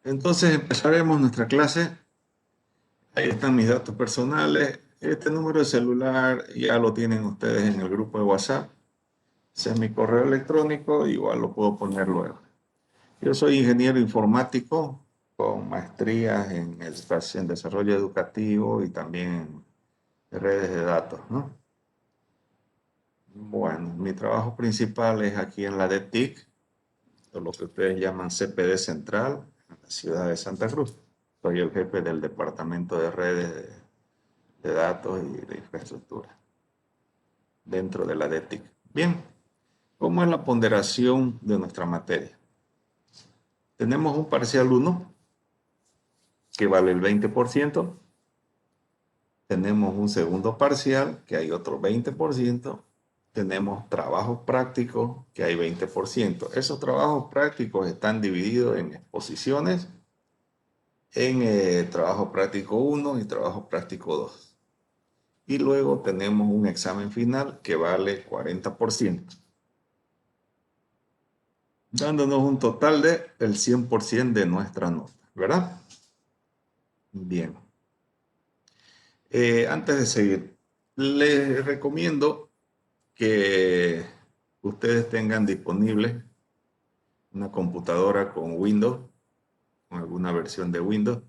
Entonces empezaremos nuestra clase. Ahí están mis datos personales. Este número de celular ya lo tienen ustedes en el grupo de WhatsApp. Ese es mi correo electrónico, igual lo puedo poner luego. Yo soy ingeniero informático con maestrías en desarrollo educativo y también en redes de datos, ¿no? Bueno, mi trabajo principal es aquí en la DETIC, o lo que ustedes llaman CPD Central, en la ciudad de Santa Cruz. Soy el jefe del departamento de redes de datos y de infraestructura dentro de la DETIC. Bien, ¿cómo es la ponderación de nuestra materia? Tenemos un parcial 1 que vale el 20%, tenemos un segundo parcial que hay otro 20%, tenemos trabajos prácticos que hay 20%. Esos trabajos prácticos están divididos en exposiciones, en trabajo práctico 1 y trabajo práctico 2. Y luego tenemos un examen final que vale 40%, dándonos un total de el 100% de nuestra nota, ¿verdad? Bien. Antes de seguir, les recomiendo que ustedes tengan disponible una computadora con Windows, con alguna versión de Windows,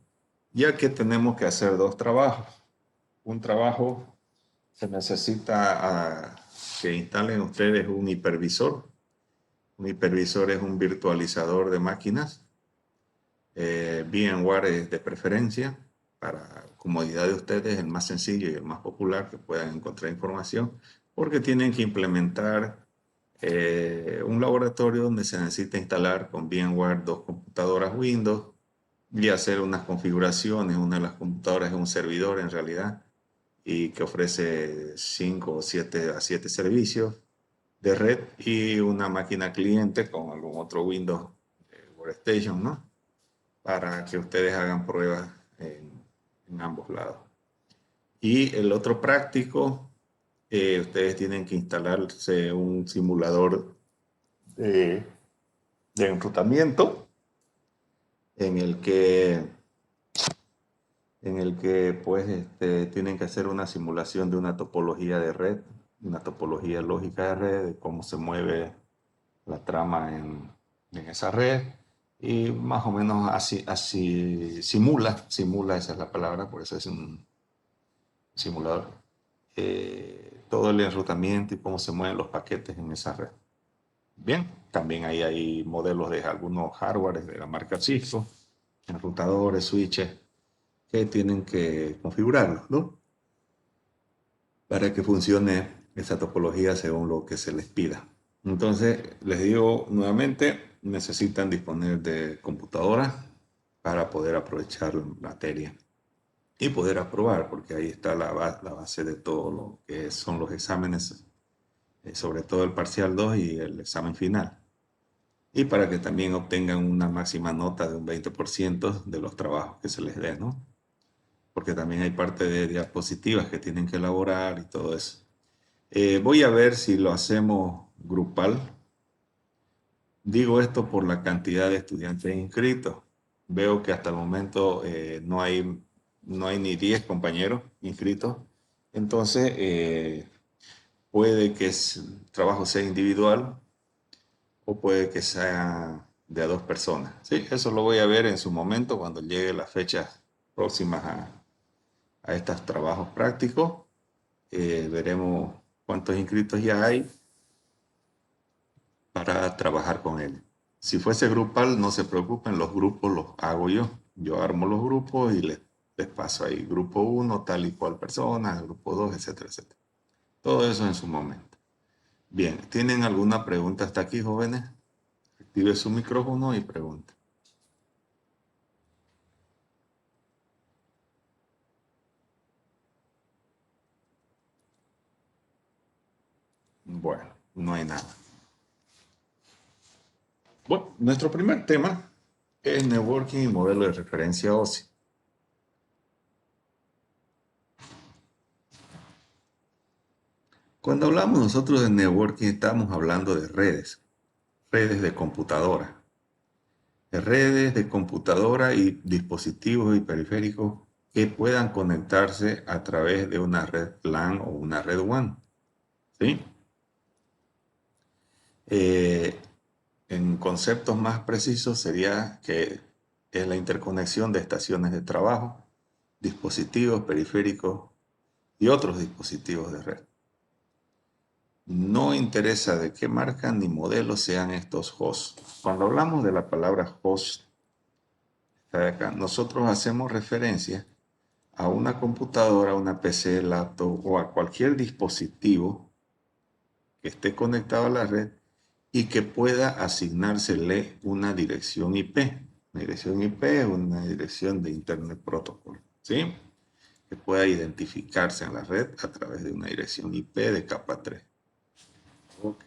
ya que tenemos que hacer dos trabajos. Un trabajo se necesita que instalen ustedes un hipervisor. Un hipervisor es un virtualizador de máquinas. VMware es de preferencia para comodidad de ustedes, el más sencillo y el más popular que puedan encontrar información, porque tienen que implementar un laboratorio donde se necesita instalar con VMware dos computadoras Windows y hacer unas configuraciones. Una de las computadoras es un servidor en realidad y que ofrece 5 o 7 servicios de red y una máquina cliente con algún otro Windows Workstation, ¿no? Para que ustedes hagan pruebas en ambos lados. Y el otro práctico, ustedes tienen que instalarse un simulador de, de enrutamiento en el que, pues tienen que hacer una simulación de una topología de red, una topología lógica de red, de cómo se mueve la trama en esa red. Y más o menos así simula, esa es la palabra, por eso es un simulador, todo el enrutamiento y cómo se mueven los paquetes en esa red. Bien, también ahí hay modelos de algunos hardware de la marca Cisco, enrutadores, switches, que tienen que configurarlos, ¿no? Para que funcione esa topología según lo que se les pida. Entonces, les digo nuevamente, necesitan disponer de computadoras para poder aprovechar la materia y poder aprobar, porque ahí está la base de todo lo que son los exámenes, sobre todo el parcial 2 y el examen final. Y para que también obtengan una máxima nota de un 20% de los trabajos que se les dé, ¿no? Porque también hay parte de diapositivas que tienen que elaborar y todo eso. Voy a ver si lo hacemos grupal. Digo esto por la cantidad de estudiantes inscritos. Veo que hasta el momento no hay ni 10 compañeros inscritos. Entonces, puede que el trabajo sea individual o puede que sea de a dos personas. Sí, eso lo voy a ver en su momento cuando llegue las fechas próximas a estos trabajos prácticos. Veremos cuántos inscritos ya hay para trabajar con él. Si fuese grupal, no se preocupen, los grupos los hago yo. Yo armo los grupos y les paso ahí grupo 1, tal y cual persona, grupo 2, etcétera, etcétera. Todo eso en su momento. Bien, ¿tienen alguna pregunta hasta aquí, jóvenes? Active su micrófono y pregunte. Bueno, no hay nada. Bueno, nuestro primer tema es networking y modelo de referencia OSI. Cuando hablamos nosotros de networking, estamos hablando de redes de computadora. redes de computadora y dispositivos y periféricos que puedan conectarse a través de una red LAN o una red WAN. ¿Sí? En conceptos más precisos sería que es la interconexión de estaciones de trabajo, dispositivos periféricos y otros dispositivos de red. No interesa de qué marca ni modelo sean estos hosts. Cuando hablamos de la palabra host, está acá, nosotros hacemos referencia a una computadora, una PC, laptop o a cualquier dispositivo que esté conectado a la red y que pueda asignársele una dirección IP. Una dirección IP es una dirección de Internet Protocol, ¿sí? Que pueda identificarse en la red a través de una dirección IP de capa 3. Ok.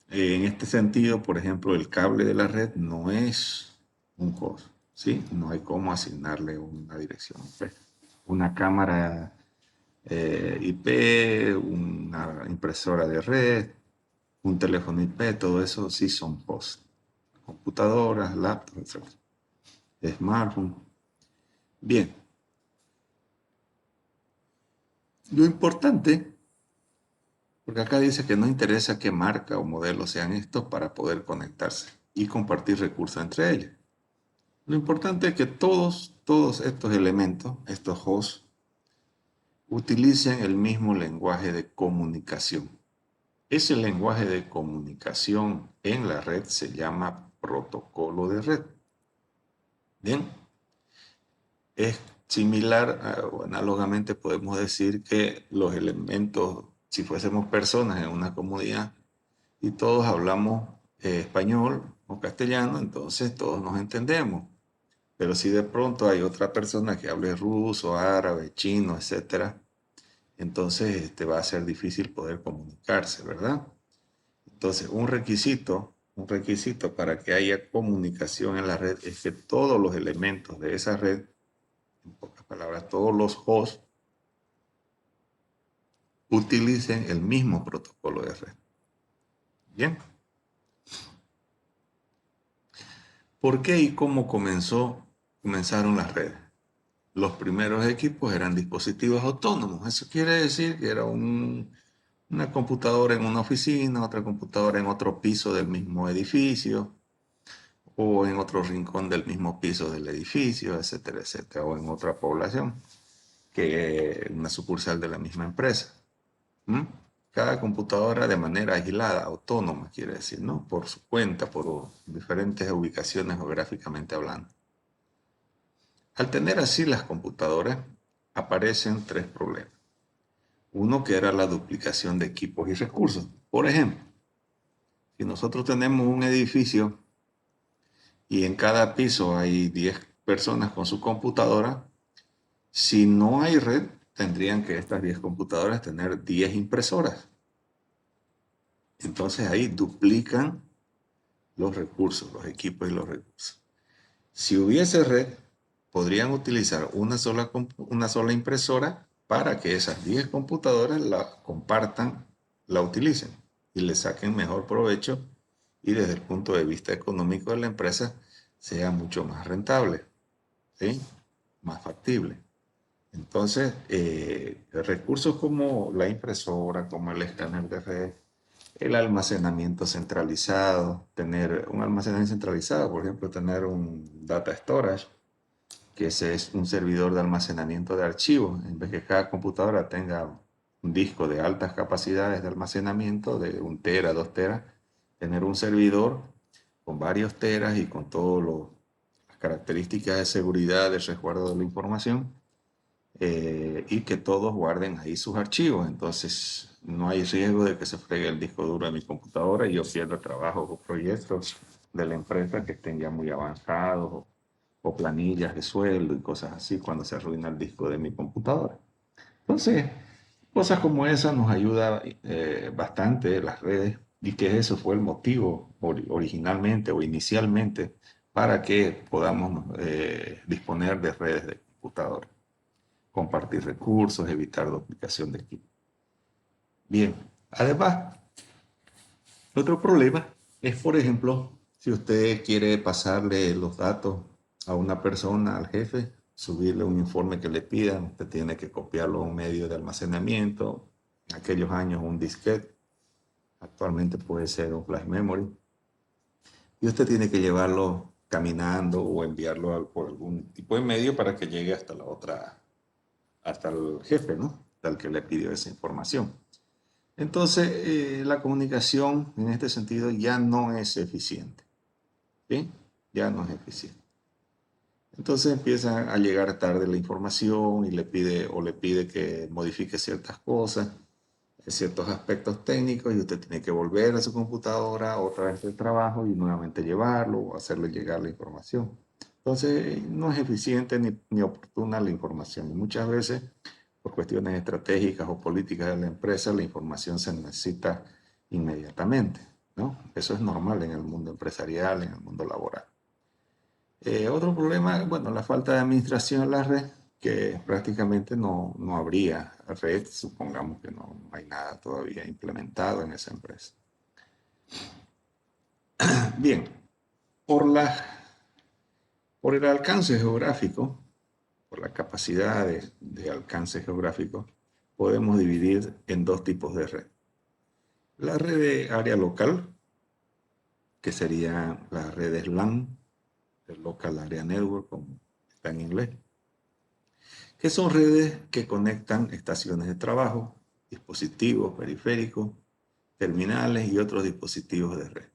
En este sentido, por ejemplo, el cable de la red no es un host, ¿sí? No hay cómo asignarle una dirección IP. Una cámara IP, una impresora de red, un teléfono IP, todo eso sí son hosts. Computadoras, laptops, etc. Smartphone. Bien, lo importante, porque acá dice que no interesa qué marca o modelo sean estos para poder conectarse y compartir recursos entre ellos. Lo importante es que todos estos elementos, estos hosts, utilicen el mismo lenguaje de comunicación. Ese lenguaje de comunicación en la red se llama protocolo de red. Bien, es similar o análogamente podemos decir que los elementos, si fuésemos personas en una comunidad y todos hablamos español o castellano, entonces todos nos entendemos. Pero si de pronto hay otra persona que hable ruso, árabe, chino, etcétera, entonces va a ser difícil poder comunicarse, ¿verdad? Entonces, un requisito para que haya comunicación en la red es que todos los elementos de esa red, en pocas palabras, todos los hosts, utilicen el mismo protocolo de red. Bien. ¿Por qué y cómo comenzaron las redes? Los primeros equipos eran dispositivos autónomos. Eso quiere decir que era una computadora en una oficina, otra computadora en otro piso del mismo edificio, o en otro rincón del mismo piso del edificio, etcétera, etcétera, o en otra población, que una sucursal de la misma empresa. ¿Mm? Cada computadora de manera aislada, autónoma, quiere decir, ¿no? Por su cuenta, por diferentes ubicaciones geográficamente hablando. Al tener así las computadoras, aparecen tres problemas. Uno que era la duplicación de equipos y recursos. Por ejemplo, si nosotros tenemos un edificio y en cada piso hay 10 personas con su computadora, si no hay red, tendrían que estas 10 computadoras tener 10 impresoras. Entonces ahí duplican los recursos, los equipos y los recursos. Si hubiese red, podrían utilizar una sola impresora para que esas 10 computadoras la compartan, la utilicen y le saquen mejor provecho y desde el punto de vista económico de la empresa sea mucho más rentable, ¿sí? Más factible. Entonces, recursos como la impresora, como el escáner de red, el almacenamiento centralizado, tener un almacenamiento centralizado, por ejemplo, tener un data storage, que ese es un servidor de almacenamiento de archivos, en vez que cada computadora tenga un disco de altas capacidades de almacenamiento, de 1 tera, 2 teras, tener un servidor con varios teras y con todas las características de seguridad, de resguardo de la información, y que todos guarden ahí sus archivos. Entonces, no hay riesgo de que se fregue el disco duro de mi computadora y yo pierda trabajos o proyectos de la empresa que estén ya muy avanzados o planillas de sueldo y cosas así cuando se arruina el disco de mi computadora. Entonces, cosas como esas nos ayuda bastante las redes y que eso fue el motivo originalmente o inicialmente para que podamos disponer de redes de computadora, compartir recursos, evitar duplicación de equipo. Bien, además, otro problema es, por ejemplo, Si usted quiere pasarle los datos a una persona, al jefe, subirle un informe que le pidan, usted tiene que copiarlo a un medio de almacenamiento. En aquellos años un disquete, actualmente puede ser un flash memory. Y usted tiene que llevarlo caminando o enviarlo por algún tipo de medio para que llegue hasta la otra, hasta el jefe, ¿no? Al que le pidió esa información. Entonces, la comunicación en este sentido ya no es eficiente. ¿Sí? Ya no es eficiente. Entonces empieza a llegar tarde la información y le pide que modifique ciertas cosas, ciertos aspectos técnicos, y usted tiene que volver a su computadora otra vez del trabajo y nuevamente llevarlo o hacerle llegar la información. Entonces no es eficiente ni oportuna la información. Y muchas veces, por cuestiones estratégicas o políticas de la empresa, la información se necesita inmediatamente, ¿no? Eso es normal en el mundo empresarial, en el mundo laboral. Otro problema, bueno, la falta de administración en la red, que prácticamente no habría red, supongamos que no hay nada todavía implementado en esa empresa. Bien, por, por el alcance geográfico, por la capacidad de alcance geográfico, podemos dividir en dos tipos de red. La red de área local, que sería la red LAN, el Local Area Network, como está en inglés, que son redes que conectan estaciones de trabajo, dispositivos periféricos, terminales y otros dispositivos de red.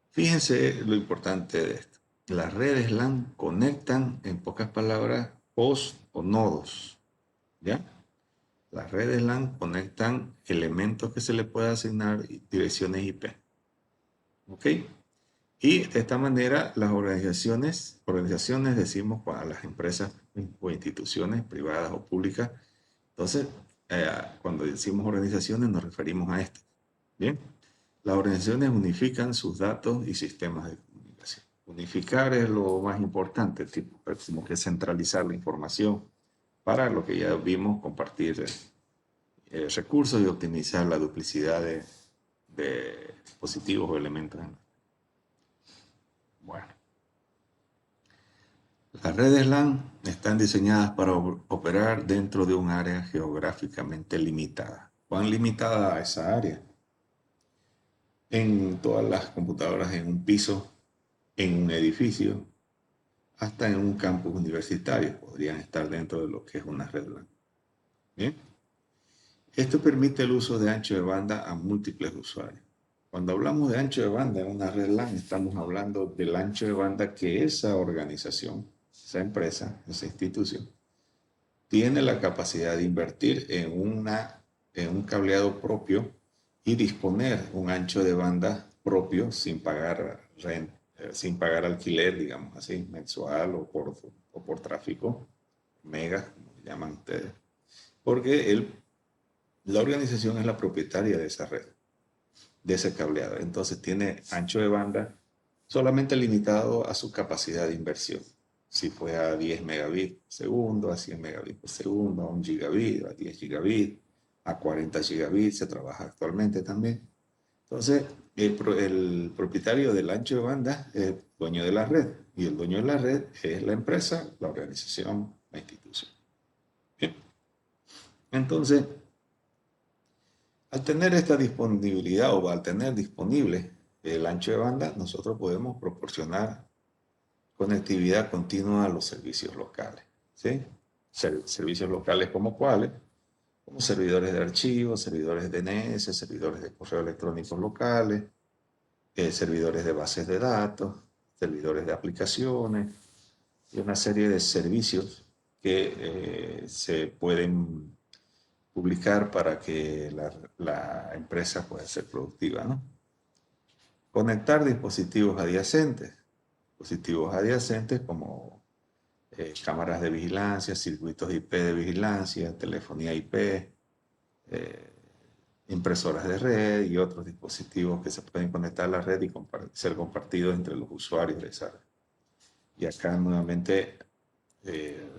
Fíjense lo importante de esto. Las redes LAN conectan, en pocas palabras, hosts o nodos, ¿ya? Las redes LAN conectan elementos que se le puede asignar direcciones IP, ¿ok? Y de esta manera las organizaciones decimos a las empresas o instituciones privadas o públicas. Entonces, cuando decimos organizaciones nos referimos a esto. Bien, las organizaciones unifican sus datos y sistemas de comunicación. Unificar es lo más importante, como que centralizar la información para lo que ya vimos, compartir recursos y optimizar la duplicidad de dispositivos o elementos. Bueno. Las redes LAN están diseñadas para operar dentro de un área geográficamente limitada. ¿Cuán limitada esa área? En todas las computadoras en un piso, en un edificio, hasta en un campus universitario podrían estar dentro de lo que es una red LAN. ¿Bien? Esto permite el uso de ancho de banda a múltiples usuarios. Cuando hablamos de ancho de banda en una red LAN, estamos hablando del ancho de banda que esa organización, esa empresa, esa institución, tiene la capacidad de invertir en un cableado propio y disponer un ancho de banda propio sin pagar sin pagar alquiler, digamos así, mensual o por tráfico, megas, como le llaman ustedes, porque la organización es la propietaria de esa red, de ese cableado. Entonces tiene ancho de banda solamente limitado a su capacidad de inversión. Si fue a 10 megabits por segundo, a 100 megabits por segundo, a 1 gigabit, a 10 gigabits, a 40 gigabits, se trabaja actualmente también. Entonces, el propietario del ancho de banda es el dueño de la red, y el dueño de la red es la empresa, la organización, la institución. Bien. Entonces, al tener esta disponibilidad o al tener disponible el ancho de banda, nosotros podemos proporcionar conectividad continua a los servicios locales. ¿Sí? Servicios locales como cuáles, como servidores de archivos, servidores de DNS, servidores de correo electrónicos locales, servidores de bases de datos, servidores de aplicaciones y una serie de servicios que se pueden publicar para que la empresa pueda ser productiva, ¿no? Conectar dispositivos adyacentes como cámaras de vigilancia, circuitos IP de vigilancia, telefonía IP, impresoras de red y otros dispositivos que se pueden conectar a la red y ser compartidos entre los usuarios de esa red. Y acá nuevamente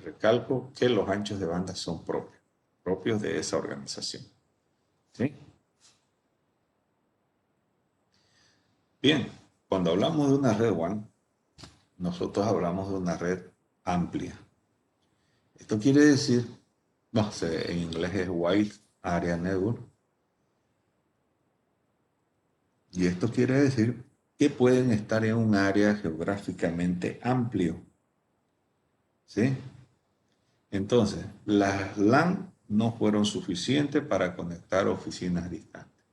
recalco que los anchos de banda son propios de esa organización. ¿Sí? Bien, Cuando hablamos de una red WAN, nosotros hablamos de una red amplia. Esto quiere decir, no sé, en inglés es Wide Area Network, y esto quiere decir que pueden estar en un área geográficamente amplio, ¿sí? Entonces, las LAN no fueron suficientes para conectar oficinas distantes.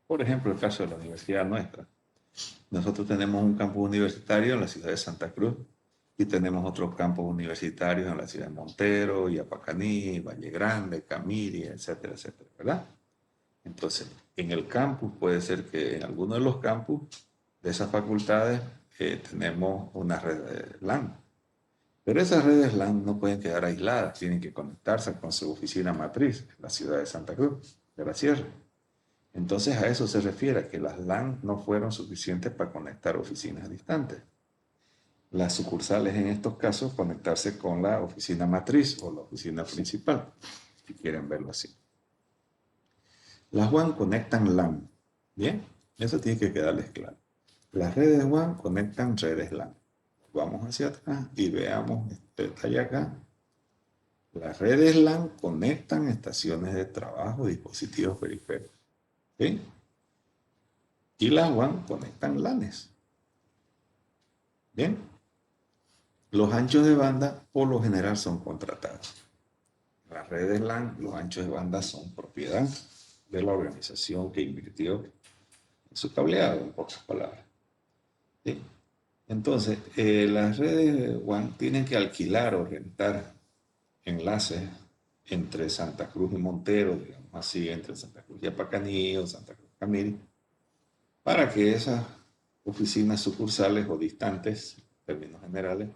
Por ejemplo, el caso de la universidad nuestra. Nosotros tenemos un campus universitario en la ciudad de Santa Cruz y tenemos otros campus universitarios en la ciudad de Montero, Yapacaní, Valle Grande, Camiri, etcétera, etcétera, ¿verdad? Entonces, en el campus puede ser que en alguno de los campus de esas facultades tenemos una red de LAN. Pero esas redes LAN no pueden quedar aisladas, tienen que conectarse con su oficina matriz en la ciudad de Santa Cruz de la Sierra. Entonces a eso se refiere, que las LAN no fueron suficientes para conectar oficinas distantes. Las sucursales en estos casos conectarse con la oficina matriz o la oficina principal, si quieren verlo así. Las WAN conectan LAN, ¿bien? Eso tiene que quedarles claro. Las redes WAN conectan redes LAN. Vamos hacia atrás y veamos este detalle acá. Las redes LAN conectan estaciones de trabajo, dispositivos periféricos, ¿sí? Y las WAN conectan LANes. Bien, los anchos de banda por lo general son contratados. Las redes LAN, los anchos de banda son propiedad de la organización que invirtió en su cableado, en pocas palabras. ¿Sí? Entonces, las redes WAN tienen que alquilar o rentar enlaces entre Santa Cruz y Montero, digamos así, entre Santa Cruz y Apacaní o Santa Cruz y Camiri, para que esas oficinas sucursales o distantes, en términos generales,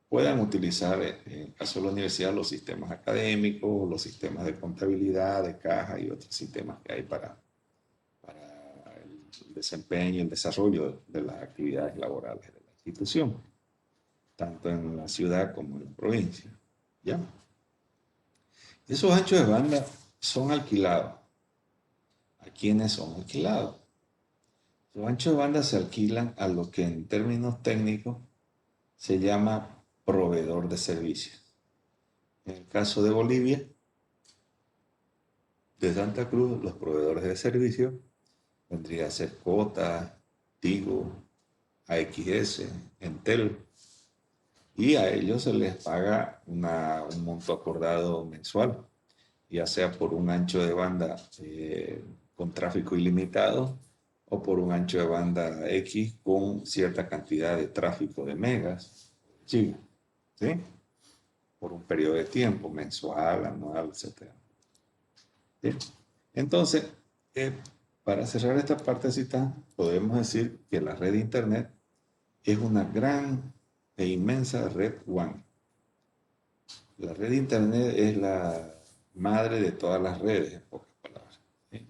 puedan utilizar, en el caso de la universidad, los sistemas académicos, los sistemas de contabilidad, de caja y otros sistemas que hay para el desempeño y el desarrollo de las actividades laborales de la institución, tanto en la ciudad como en la provincia. ¿Ya? Esos anchos de banda son alquilados. ¿A quiénes son alquilados? Los anchos de banda se alquilan a lo que en términos técnicos se llama proveedor de servicios. En el caso de Bolivia, de Santa Cruz, los proveedores de servicios vendría a ser Cota, Tigo, AXS, Entel, y a ellos se les paga un monto acordado mensual, ya sea por un ancho de banda con tráfico ilimitado o por un ancho de banda X con cierta cantidad de tráfico de megas, ¿sí? ¿Sí? Por un periodo de tiempo, mensual, anual, etc. ¿Sí? Entonces, para cerrar esta partecita, podemos decir que la red de Internet es una gran e inmensa red WAN. La red de Internet es la madre de todas las redes, en pocas palabras. ¿Sí?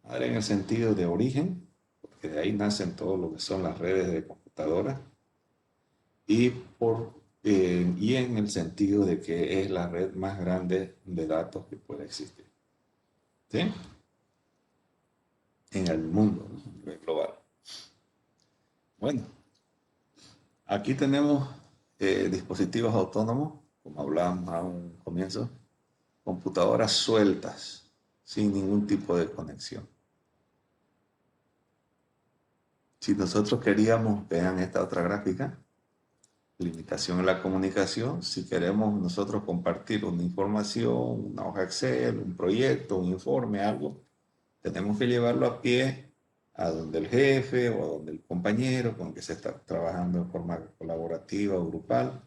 Madre en el sentido de origen, porque de ahí nacen todo lo que son las redes de computadoras, y en el sentido de que es la red más grande de datos que puede existir. ¿Sí? En el mundo, ¿no? A nivel global. Bueno, aquí tenemos dispositivos autónomos, como hablábamos a un comienzo, computadoras sueltas, sin ningún tipo de conexión. Si nosotros queríamos, vean esta otra gráfica, limitación en la comunicación, si queremos nosotros compartir una información, una hoja Excel, un proyecto, un informe, algo, tenemos que llevarlo a pie a donde el jefe o a donde el compañero con el que se está trabajando de forma colaborativa o grupal,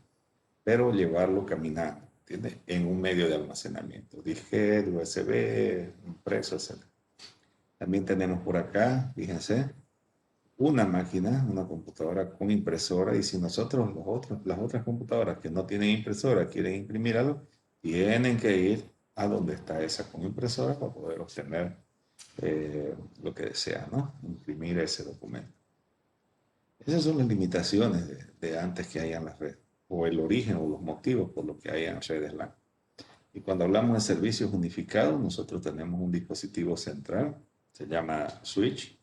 pero llevarlo caminando, ¿entiendes? En un medio de almacenamiento, disquete, USB, impreso, etc. También tenemos por acá, fíjense, una máquina, una computadora con impresora, y si nosotros las otras computadoras que no tienen impresora quieren imprimir algo, tienen que ir a donde está esa con impresora para poder obtener lo que desea, ¿no? Imprimir ese documento. Esas son las limitaciones de antes que haya en la red, o el origen o los motivos por los que hay en redes LAN. Y cuando hablamos de servicios unificados, nosotros tenemos un dispositivo central, se llama switch,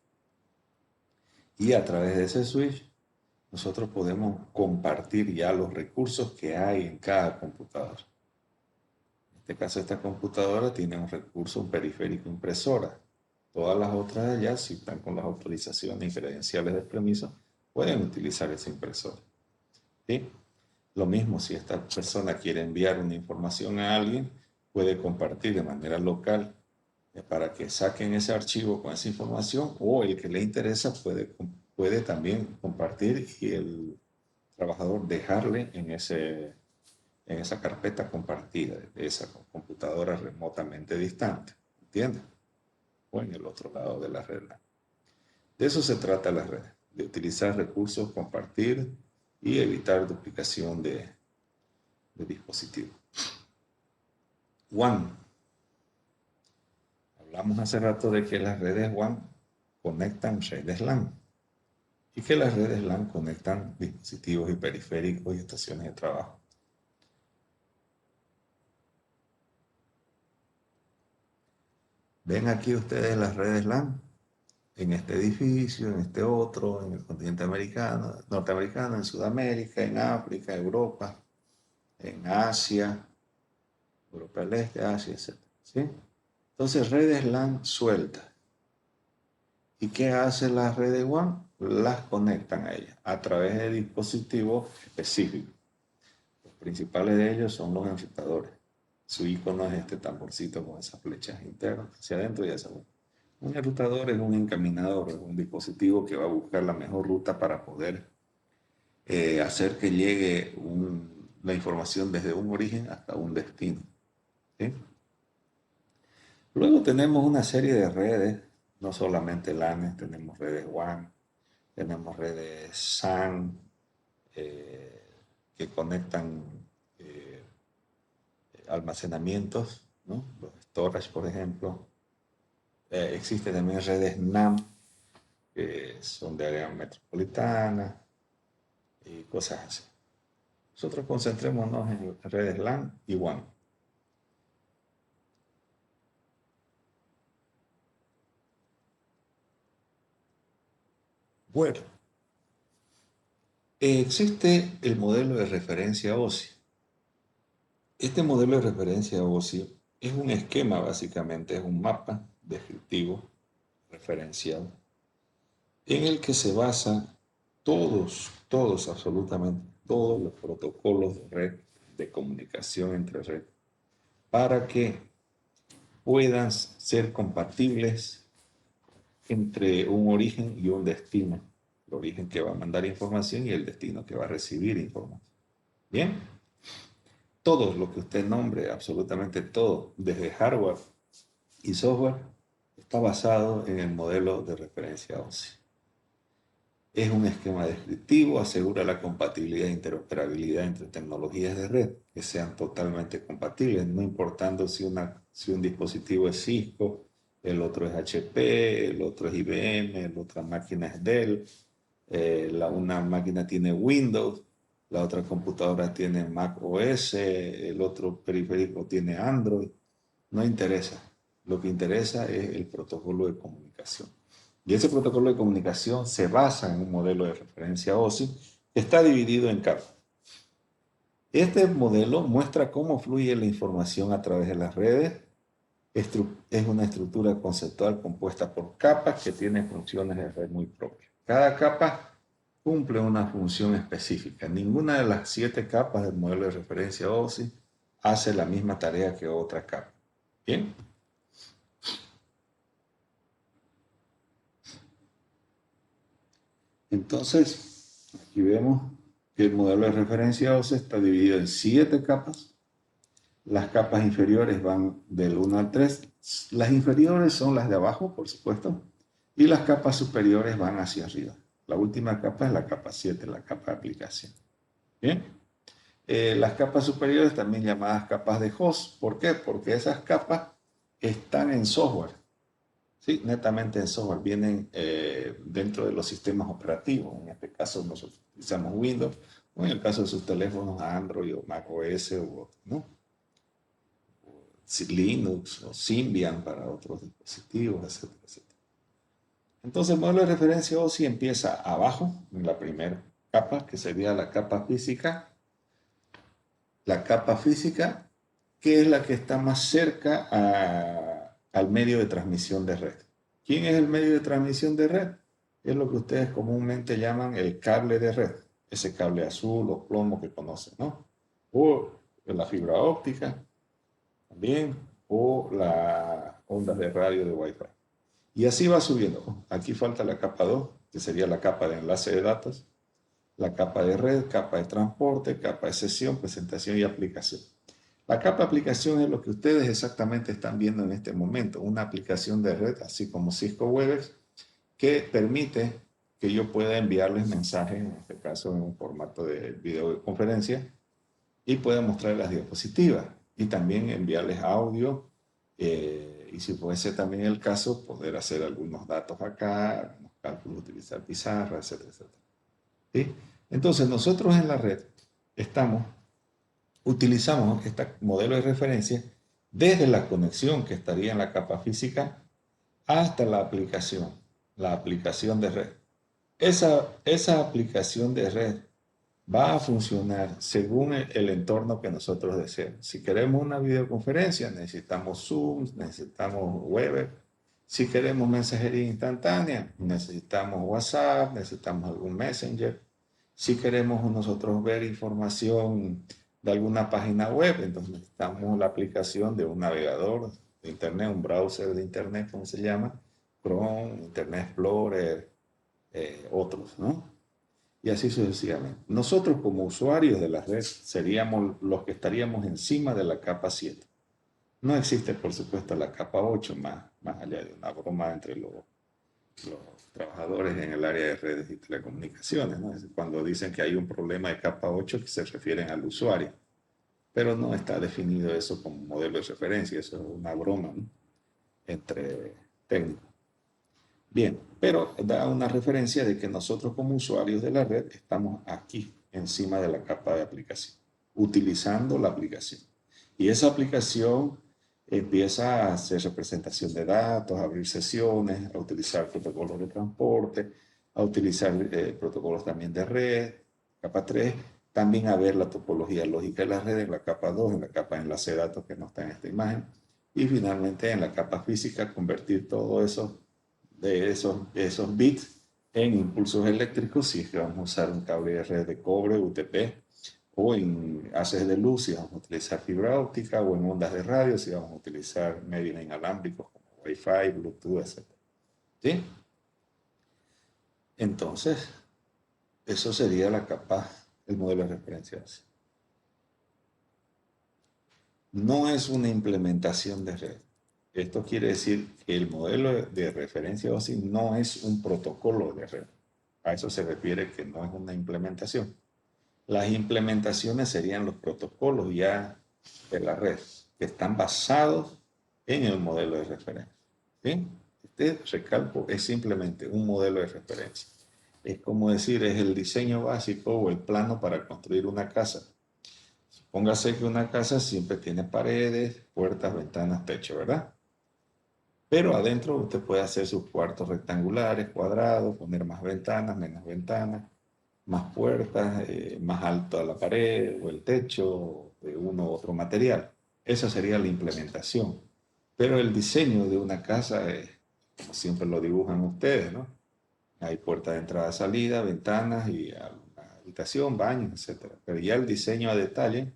Y a través de ese switch, nosotros podemos compartir ya los recursos que hay en cada computadora. En este caso, esta computadora tiene un recurso, un periférico impresora. Todas las otras ya, si están con las autorizaciones y credenciales de permiso, pueden utilizar esa impresora. ¿Sí? Lo mismo, si esta persona quiere enviar una información a alguien, puede compartir de manera local para que saquen ese archivo con esa información, o el que le interesa puede también compartir y el trabajador dejarle en esa carpeta compartida de esa computadora remotamente distante. ¿Entiendes? O en el otro lado de la red. De eso se trata la red, de utilizar recursos, compartir y evitar duplicación de dispositivos. WAN. Hablamos hace rato de que las redes WAN conectan redes LAN y que las redes LAN conectan dispositivos y periféricos y estaciones de trabajo. ¿Ven aquí ustedes las redes LAN? En este edificio, en este otro, en el continente americano, norteamericano, en Sudamérica, en África, Europa, en Asia, Europa del Este, Asia, etc. ¿Sí? Entonces, redes LAN sueltas. ¿Y qué hacen las redes WAN? Las conectan a ellas a través de dispositivos específicos. Los principales de ellos son los enrutadores. Su icono es este tamborcito con esas flechas internas hacia adentro y hacia afuera. Un enrutador es un encaminador, es un dispositivo que va a buscar la mejor ruta para poder hacer que llegue la información desde un origen hasta un destino. ¿Sí? Luego tenemos una serie de redes, no solamente LAN, tenemos redes WAN, tenemos redes SAN, que conectan almacenamientos, ¿no? Los storage, por ejemplo. Existen también redes NAM, que son de área metropolitana y cosas así. Nosotros concentrémonos en redes LAN y WAN. Bueno, existe el modelo de referencia OSI. Este modelo de referencia OSI es un esquema, básicamente, es un mapa descriptivo, referencial, en el que se basan absolutamente todos los protocolos de red, de comunicación entre red, para que puedan ser compatibles entre un origen y un destino. El origen que va a mandar información y el destino que va a recibir información. Bien, todo lo que usted nombre, absolutamente todo, desde hardware y software, está basado en el modelo de referencia OSI. Es un esquema descriptivo, asegura la compatibilidad e interoperabilidad entre tecnologías de red que sean totalmente compatibles, no importando si un dispositivo es Cisco, el otro es HP, el otro es IBM, la otra máquina es Dell, una máquina tiene Windows, la otra computadora tiene Mac OS, el otro periférico tiene Android. No interesa. Lo que interesa es el protocolo de comunicación. Y ese protocolo de comunicación se basa en un modelo de referencia OSI que está dividido en capas. Este modelo muestra cómo fluye la información a través de las redes. Es una estructura conceptual compuesta por capas que tienen funciones de red muy propias. Cada capa cumple una función específica. Ninguna de las 7 capas del modelo de referencia OSI hace la misma tarea que otra capa. ¿Bien? Entonces, aquí vemos que el modelo de referencia OSI está dividido en 7 capas. Las capas inferiores van del 1 al 3. Las inferiores son las de abajo, por supuesto, y las capas superiores van hacia arriba. La última capa es la capa 7, la capa de aplicación. Bien. Las capas superiores, también llamadas capas de host. ¿Por qué? Porque esas capas están en software. Sí, netamente en software. Vienen dentro de los sistemas operativos. En este caso nosotros utilizamos Windows, o en el caso de sus teléfonos Android o Mac OS u otro, ¿no? Linux o Symbian para otros dispositivos, etcétera, etcétera. Entonces el modelo de referencia OSI empieza abajo, en la primera capa, que sería la capa física. La capa física, que es la que está más cerca al medio de transmisión de red. ¿Quién es el medio de transmisión de red? Es lo que ustedes comúnmente llaman el cable de red, ese cable azul o plomo que conocen, ¿no? O la fibra óptica también, o la onda de radio de Wi-Fi. Y así va subiendo. Aquí falta la capa 2, que sería la capa de enlace de datos, la capa de red, capa de transporte, capa de sesión, presentación y aplicación. La capa aplicación es lo que ustedes exactamente están viendo en este momento, una aplicación de red, así como Cisco Webex, que permite que yo pueda enviarles mensajes, en este caso en un formato de videoconferencia, y pueda mostrar las diapositivas y también enviarles audio y si fuese también el caso, poder hacer algunos datos acá, algunos cálculos, utilizar pizarra, etcétera, etcétera. ¿Sí? Entonces nosotros en la red utilizamos este modelo de referencia desde la conexión que estaría en la capa física hasta la aplicación de red. Esa aplicación de red va a funcionar según el entorno que nosotros deseemos. Si queremos una videoconferencia, necesitamos Zoom, necesitamos Webex. Si queremos mensajería instantánea, necesitamos WhatsApp, necesitamos algún Messenger. Si queremos nosotros ver información de alguna página web, entonces necesitamos la aplicación de un navegador de Internet, un browser de Internet, como se llama, Chrome, Internet Explorer, otros, ¿no? Y así sucesivamente. Nosotros como usuarios de la red seríamos los que estaríamos encima de la capa 7. No existe, por supuesto, la capa 8, más allá de una broma entre los trabajadores en el área de redes y telecomunicaciones, ¿no? Es cuando dicen que hay un problema de capa 8 que se refieren al usuario, pero no está definido eso como modelo de referencia, eso es una broma, ¿no? Entre técnicos. Bien, pero da una referencia de que nosotros como usuarios de la red estamos aquí, encima de la capa de aplicación, utilizando la aplicación. Y esa aplicación empieza a hacer representación de datos, a abrir sesiones, a utilizar protocolos de transporte, a utilizar protocolos también de red, capa 3, también a ver la topología lógica de la red en la capa 2, en la capa de enlace de datos que no está en esta imagen, y finalmente en la capa física convertir todo eso de esos bits en impulsos eléctricos si es que vamos a usar un cable de red de cobre, UTP, o en haces de luz si vamos a utilizar fibra óptica, o en ondas de radio si vamos a utilizar medios inalámbricos como Wi-Fi, Bluetooth, etc. ¿Sí? Entonces, eso sería la capa, el modelo de referencia. No es una implementación de red. Esto quiere decir que el modelo de referencia OSI no es un protocolo de red. A eso se refiere que no es una implementación. Las implementaciones serían los protocolos ya de la red, que están basados en el modelo de referencia. ¿Sí? Este recalco es simplemente un modelo de referencia. Es como decir, es el diseño básico o el plano para construir una casa. Póngase que una casa siempre tiene paredes, puertas, ventanas, techo, ¿verdad? Pero adentro usted puede hacer sus cuartos rectangulares, cuadrados, poner más ventanas, menos ventanas, más puertas, más alto la pared o el techo de uno u otro material. Esa sería la implementación. Pero el diseño de una casa es, como siempre lo dibujan ustedes, ¿no? Hay puertas de entrada, salida, ventanas y habitación, baños, etc. Pero ya el diseño a detalle,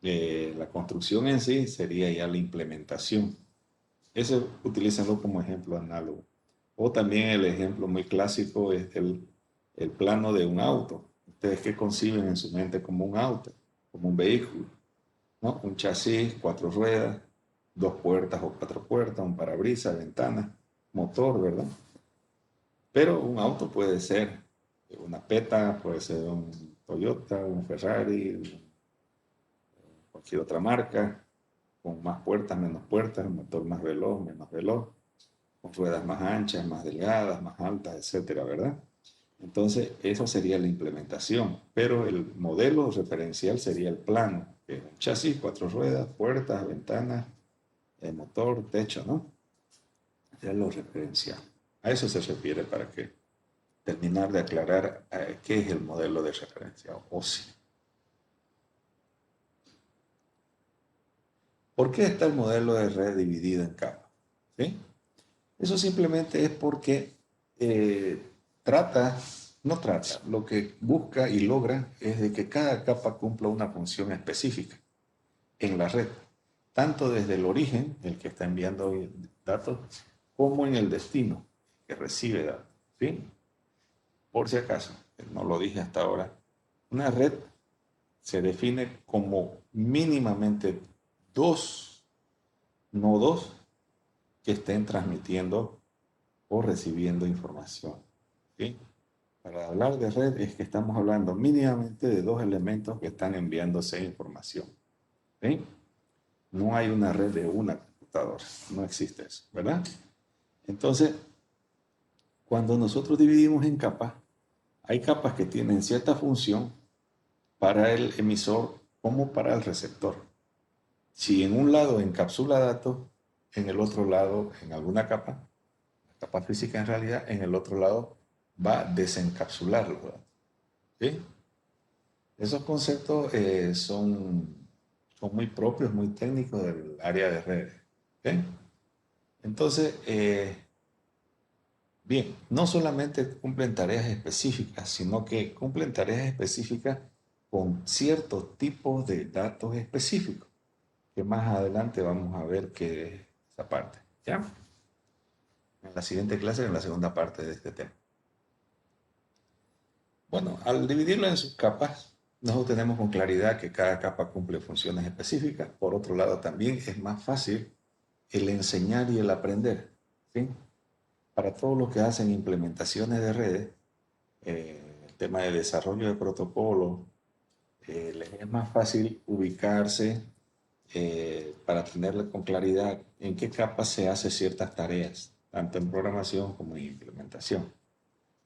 la construcción en sí sería ya la implementación. Ese utilízalo como ejemplo análogo. O también el ejemplo muy clásico es el plano de un auto. Ustedes qué conciben en su mente como un auto, como un vehículo, ¿no? Un chasis, 4 ruedas, 2 puertas o 4 puertas, un parabrisas, ventanas, motor, ¿verdad? Pero un auto puede ser una Peta, puede ser un Toyota, un Ferrari, cualquier otra marca, con más puertas, un motor más veloz, menos veloz, con ruedas más anchas, más delgadas, más altas, etcétera, ¿verdad? Entonces, eso sería la implementación, pero el modelo referencial sería el plano, que es un chasis, 4 ruedas, puertas, ventanas, el motor, techo, ¿no? Ya lo referencial. A eso se refiere para que terminar de aclarar qué es el modelo de referencia OSI. ¿Por qué está el modelo de red dividido en capas? ¿Sí? Eso simplemente es porque eh, trata, no trata, lo que busca y logra es de que cada capa cumpla una función específica en la red, tanto desde el origen, el que está enviando datos, como en el destino, que recibe datos. ¿Sí? Por si acaso, no lo dije hasta ahora, una red se define como mínimamente dos nodos que estén transmitiendo o recibiendo información. ¿Sí? Para hablar de red es que estamos hablando mínimamente de dos elementos que están enviándose información. ¿Sí? No hay una red de una computadora, no existe eso, ¿verdad? Entonces, cuando nosotros dividimos en capas, hay capas que tienen cierta función para el emisor como para el receptor. Si en un lado encapsula datos, en el otro lado, en alguna capa, la capa física en realidad, en el otro lado va a desencapsular los datos. ¿Sí? Esos conceptos son muy propios, muy técnicos del área de redes. ¿Sí? Entonces, bien, no solamente cumplen tareas específicas, sino que cumplen tareas específicas con ciertos tipos de datos específicos, que más adelante vamos a ver que es esa parte. ¿Ya? En la siguiente clase, en la segunda parte de este tema. Bueno, al dividirlo en sus capas, nosotros tenemos con claridad que cada capa cumple funciones específicas. Por otro lado, también es más fácil el enseñar y el aprender. ¿Sí? Para todos los que hacen implementaciones de redes, el tema de desarrollo de protocolos, les es más fácil ubicarse para tenerle con claridad en qué capas se hacen ciertas tareas, tanto en programación como en implementación.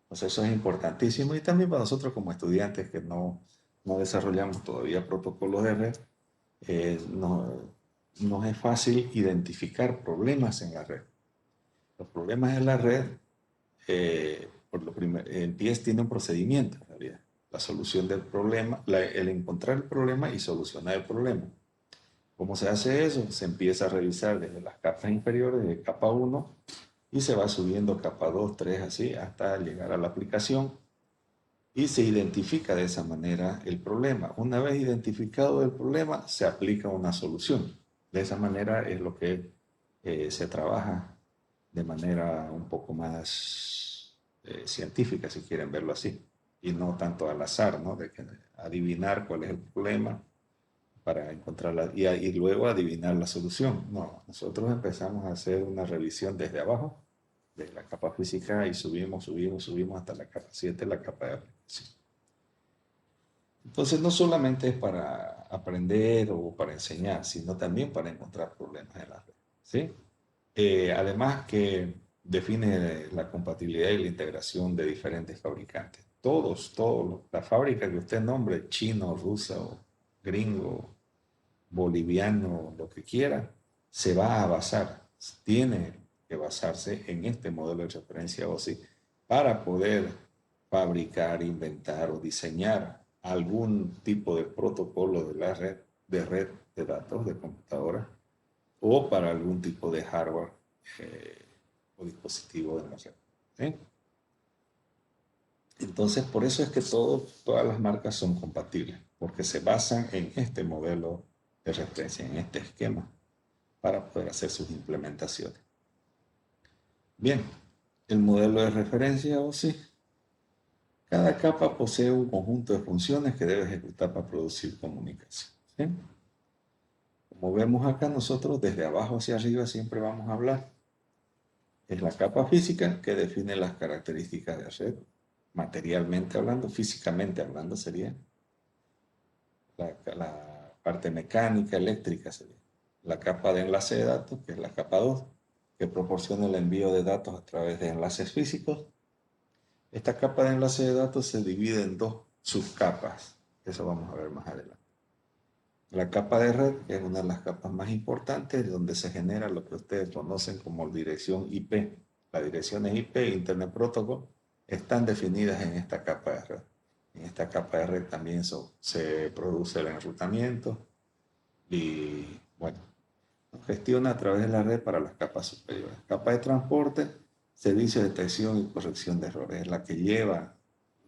Entonces eso es importantísimo y también para nosotros como estudiantes que no desarrollamos todavía protocolos de red, nos es fácil identificar problemas en la red. Los problemas en la red, por lo primero, el PIES tiene un procedimiento en realidad. La solución del problema, el encontrar el problema y solucionar el problema. ¿Cómo se hace eso? Se empieza a revisar desde las capas inferiores, de capa 1, y se va subiendo capa 2, 3, así, hasta llegar a la aplicación. Y se identifica de esa manera el problema. Una vez identificado el problema, se aplica una solución. De esa manera es lo que se trabaja de manera un poco más científica, si quieren verlo así, y no tanto al azar, ¿no? De que adivinar cuál es el problema para encontrarla y luego adivinar la solución. No, nosotros empezamos a hacer una revisión desde abajo, de la capa física, y subimos hasta la capa 7, la capa de aplicación. Entonces, no solamente es para aprender o para enseñar, sino también para encontrar problemas en la red. ¿Sí? Además que define la compatibilidad y la integración de diferentes fabricantes. Todos, la fábrica que usted nombre, chino, ruso, gringo, boliviano, lo que quiera, se va a basar, tiene que basarse en este modelo de referencia OSI para poder fabricar, inventar o diseñar algún tipo de protocolo de la red de datos de computadora o para algún tipo de hardware eh, o dispositivo de la red. ¿Sí? Entonces, por eso es que todas las marcas son compatibles, porque se basan en este modelo de referencia, en este esquema, para poder hacer sus implementaciones. Bien, el modelo de referencia o sí. Cada capa posee un conjunto de funciones que debe ejecutar para producir comunicación. ¿Sí? Como vemos acá, nosotros desde abajo hacia arriba siempre vamos a hablar. Es la capa física que define las características de red, materialmente hablando, físicamente hablando sería. La parte mecánica, eléctrica sería. La capa de enlace de datos, que es la capa 2, que proporciona el envío de datos a través de enlaces físicos. Esta capa de enlace de datos se divide en dos subcapas. Eso vamos a ver más adelante. La capa de red, que es una de las capas más importantes, donde se genera lo que ustedes conocen como dirección IP, las direcciones IP, Internet Protocol, están definidas en esta capa de red. En esta capa de red también se produce el enrutamiento y, bueno, gestiona a través de la red para las capas superiores. Capa de transporte, servicio de detección y corrección de errores, es la que lleva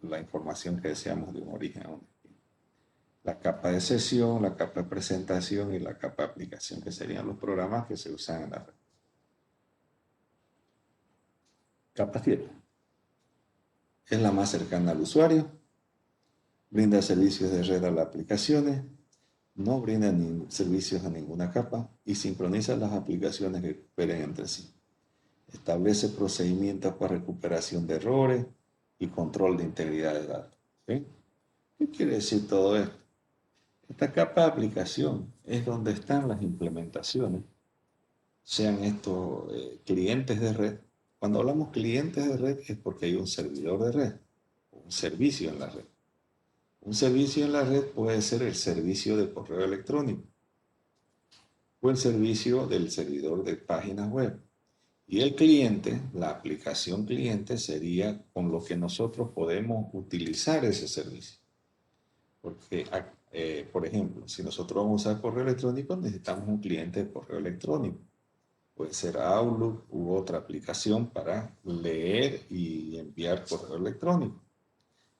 la información que deseamos de un origen a un destino. La capa de sesión, la capa de presentación y la capa de aplicación, que serían los programas que se usan en la red. Capa 7 es la más cercana al usuario, brinda servicios de red a las aplicaciones, no brinda servicios a ninguna capa y sincroniza las aplicaciones que cooperen entre sí. Establece procedimientos para recuperación de errores y control de integridad de datos. ¿Sí? ¿Qué quiere decir todo esto? Esta capa de aplicación es donde están las implementaciones, sean estos clientes de red. Cuando hablamos clientes de red es porque hay un servidor de red, un servicio en la red. Un servicio en la red puede ser el servicio de correo electrónico o el servicio del servidor de páginas web. Y el cliente, la aplicación cliente, sería con lo que nosotros podemos utilizar ese servicio. Porque, por ejemplo, si nosotros vamos a usar correo electrónico, necesitamos un cliente de correo electrónico. Puede ser Outlook u otra aplicación para leer y enviar correo electrónico.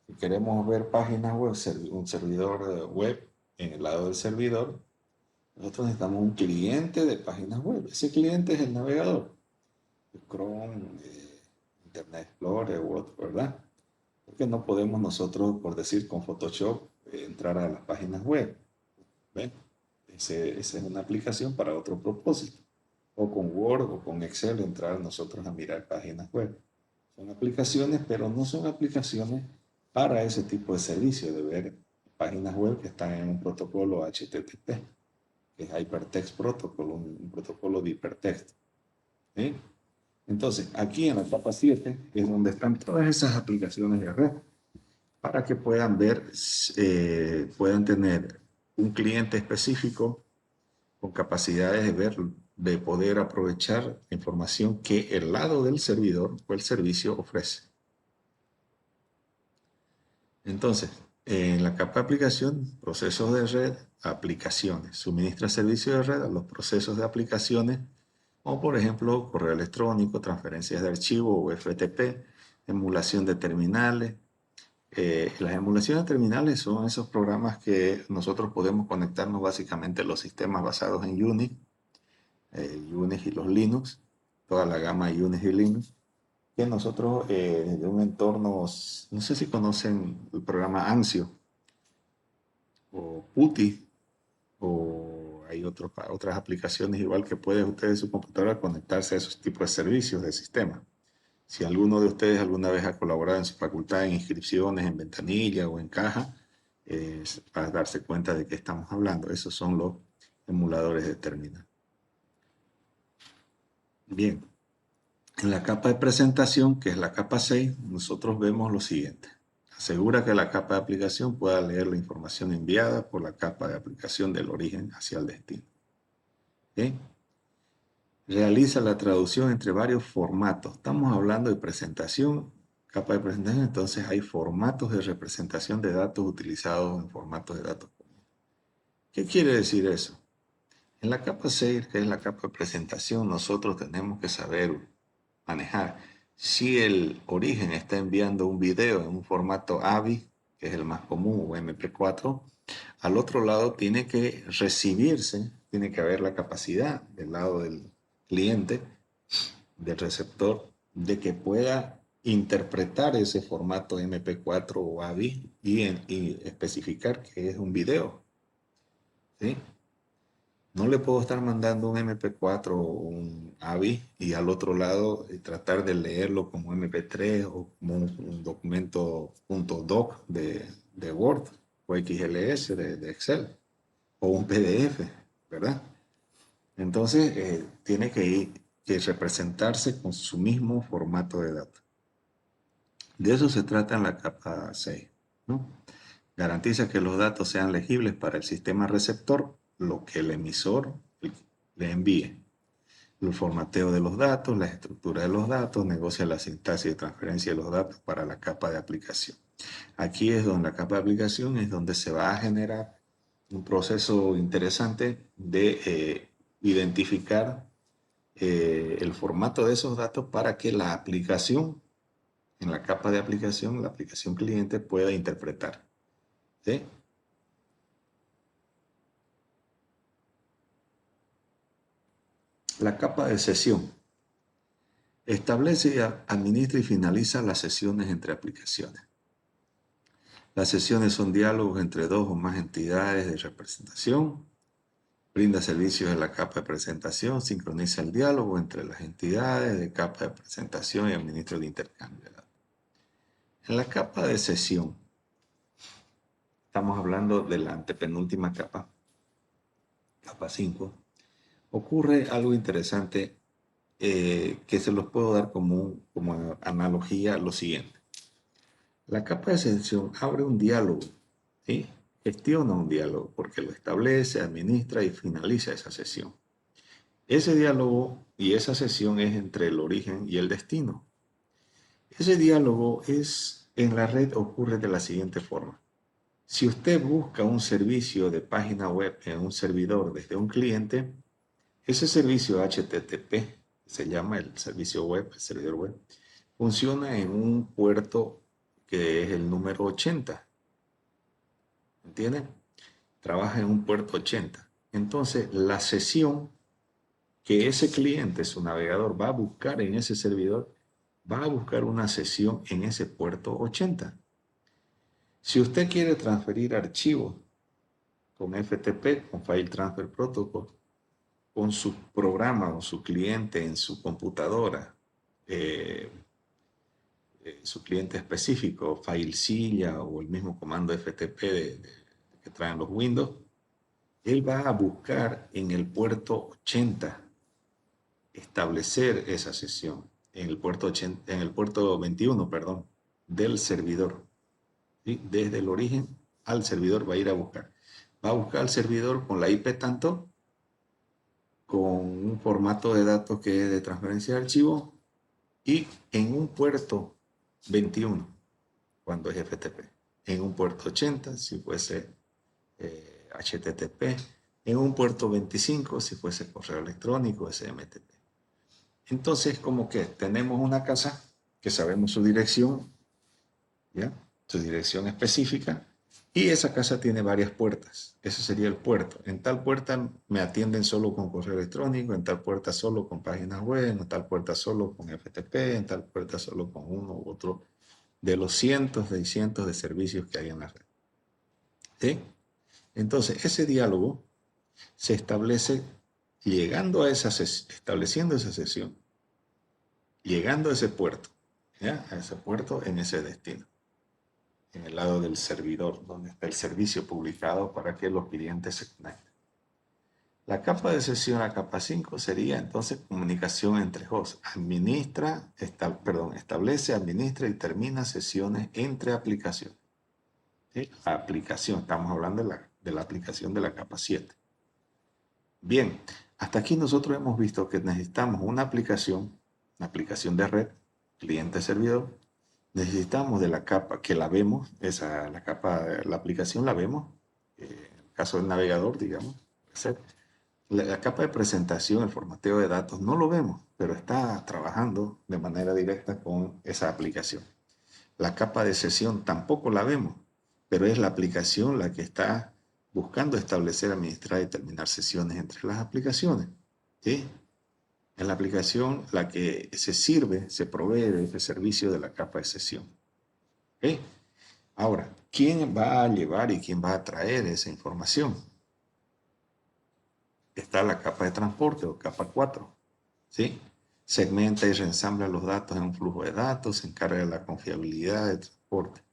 Si queremos ver páginas web, un servidor web en el lado del servidor, nosotros necesitamos un cliente de páginas web. Ese cliente es el navegador. Chrome, Internet Explorer u otro, ¿verdad? Porque no podemos nosotros, por decir, con Photoshop entrar a las páginas web. ¿Ven? Esa es una aplicación para otro propósito. O con Word o con Excel entrar nosotros a mirar páginas web. Son aplicaciones, pero no son aplicaciones para ese tipo de servicio, de ver páginas web que están en un protocolo HTTP, que es Hypertext Protocol, un protocolo de hipertexto. ¿Sí? Entonces, aquí en la capa 7 es donde están todas esas aplicaciones de red para que puedan ver, puedan tener un cliente específico con capacidades de ver, de poder aprovechar la información que el lado del servidor o el servicio ofrece. Entonces, en la capa de aplicación, procesos de red, aplicaciones. Suministra servicios de red a los procesos de aplicaciones, como por ejemplo correo electrónico, transferencias de archivo o FTP, emulación de terminales. Las emulaciones de terminales son esos programas que nosotros podemos conectarnos básicamente a los sistemas basados en Unix, Unix y los Linux, toda la gama de Unix y Linux, que nosotros de un entorno, no sé si conocen el programa Anzio o PuTTY, o hay otras aplicaciones igual que pueden ustedes en su computadora conectarse a esos tipos de servicios de sistema. Si alguno de ustedes alguna vez ha colaborado en su facultad en inscripciones, en ventanilla o en caja, para darse cuenta de qué estamos hablando. Esos son los emuladores de terminal. Bien. En la capa de presentación, que es la capa 6, nosotros vemos lo siguiente. Asegura que la capa de aplicación pueda leer la información enviada por la capa de aplicación del origen hacia el destino. ¿Okay? Realiza la traducción entre varios formatos. Estamos hablando de presentación, capa de presentación, entonces hay formatos de representación de datos utilizados en formatos de datos. ¿Qué quiere decir eso? En la capa 6, que es la capa de presentación, nosotros tenemos que saber manejar. Si el origen está enviando un video en un formato AVI, que es el más común, o MP4, al otro lado tiene que recibirse, tiene que haber la capacidad del lado del cliente, del receptor, de que pueda interpretar ese formato MP4 o AVI y especificar que es un video. ¿Sí? No le puedo estar mandando un MP4 o un AVI y al otro lado tratar de leerlo como MP3 o como un documento .doc de Word o XLS de Excel o un PDF, ¿verdad? Entonces tiene que representarse con su mismo formato de datos. De eso se trata en la capa 6, ¿no? Garantiza que los datos sean legibles para el sistema receptor, lo que el emisor le envíe. el formateo de los datos, la estructura de los datos, negocia la sintaxis de transferencia de los datos para la capa de aplicación. Aquí es donde la capa de aplicación es donde se va a generar un proceso interesante de identificar el formato de esos datos para que la aplicación, en la capa de aplicación, la aplicación cliente pueda interpretar. ¿Sí? La capa de sesión. Establece, administra y finaliza las sesiones entre aplicaciones. Las sesiones son diálogos entre dos o más entidades de representación. Brinda servicios en la capa de presentación, sincroniza el diálogo entre las entidades de capa de presentación y administra el intercambio de datos. En la capa de sesión, estamos hablando de la antepenúltima capa, capa 5, ocurre algo interesante que se los puedo dar como analogía lo siguiente. La capa de sesión abre un diálogo, ¿sí? Gestiona un diálogo porque lo establece, administra y finaliza esa sesión. Ese diálogo y esa sesión es entre el origen y el destino. Ese diálogo en la red ocurre de la siguiente forma. Si usted busca un servicio de página web en un servidor desde un cliente, ese servicio HTTP, se llama el servicio web, el servidor web, funciona en un puerto que es el número 80. ¿Entienden? Trabaja en un puerto 80. Entonces, la sesión que ese cliente, su navegador, va a buscar en ese servidor, va a buscar una sesión en ese puerto 80. Si usted quiere transferir archivos con FTP, con File Transfer Protocol, con su programa o su cliente en su computadora, su cliente específico, FileZilla o el mismo comando FTP que traen los Windows, él va a buscar en el puerto 80 establecer esa sesión en el puerto 80, en el puerto 21, perdón, del servidor. ¿Sí? Desde el origen al servidor va a ir a buscar. Va a buscar al servidor con la IP tanto, con un formato de datos que es de transferencia de archivo y en un puerto 21, cuando es FTP. En un puerto 80, si fuese HTTP. En un puerto 25, si fuese correo electrónico, SMTP. Entonces, como que tenemos una casa que sabemos su dirección, ¿ya? Su dirección específica, y esa casa tiene varias puertas. Ese sería el puerto. En tal puerta me atienden solo con correo electrónico, en tal puerta solo con páginas web, en tal puerta solo con FTP, en tal puerta solo con uno u otro de los cientos y cientos de servicios que hay en la red. ¿Sí? Entonces, ese diálogo se establece llegando a estableciendo esa sesión, llegando a ese puerto, ¿ya? A ese puerto en ese destino, en el lado del servidor, donde está el servicio publicado para que los clientes se conecten. La capa de sesión, la capa 5, sería entonces comunicación entre hosts. Establece, administra y termina sesiones entre aplicaciones. ¿Sí? La aplicación, estamos hablando de la aplicación de la capa 7. Bien, hasta aquí nosotros hemos visto que necesitamos una aplicación de red, cliente-servidor. Necesitamos de la capa que la vemos, la aplicación la vemos, en el caso del navegador, digamos. La capa de presentación, el formateo de datos, no lo vemos, pero está trabajando de manera directa con esa aplicación. La capa de sesión tampoco la vemos, pero es la aplicación la que está buscando establecer, administrar y terminar sesiones entre las aplicaciones. ¿Sí? Es la aplicación la que se provee de ese servicio de la capa de sesión. ¿Sí? Ahora, ¿quién va a llevar y quién va a traer esa información? Está la capa de transporte o capa 4. ¿Sí? Segmenta y reensambla los datos en un flujo de datos, se encarga de la confiabilidad del transporte.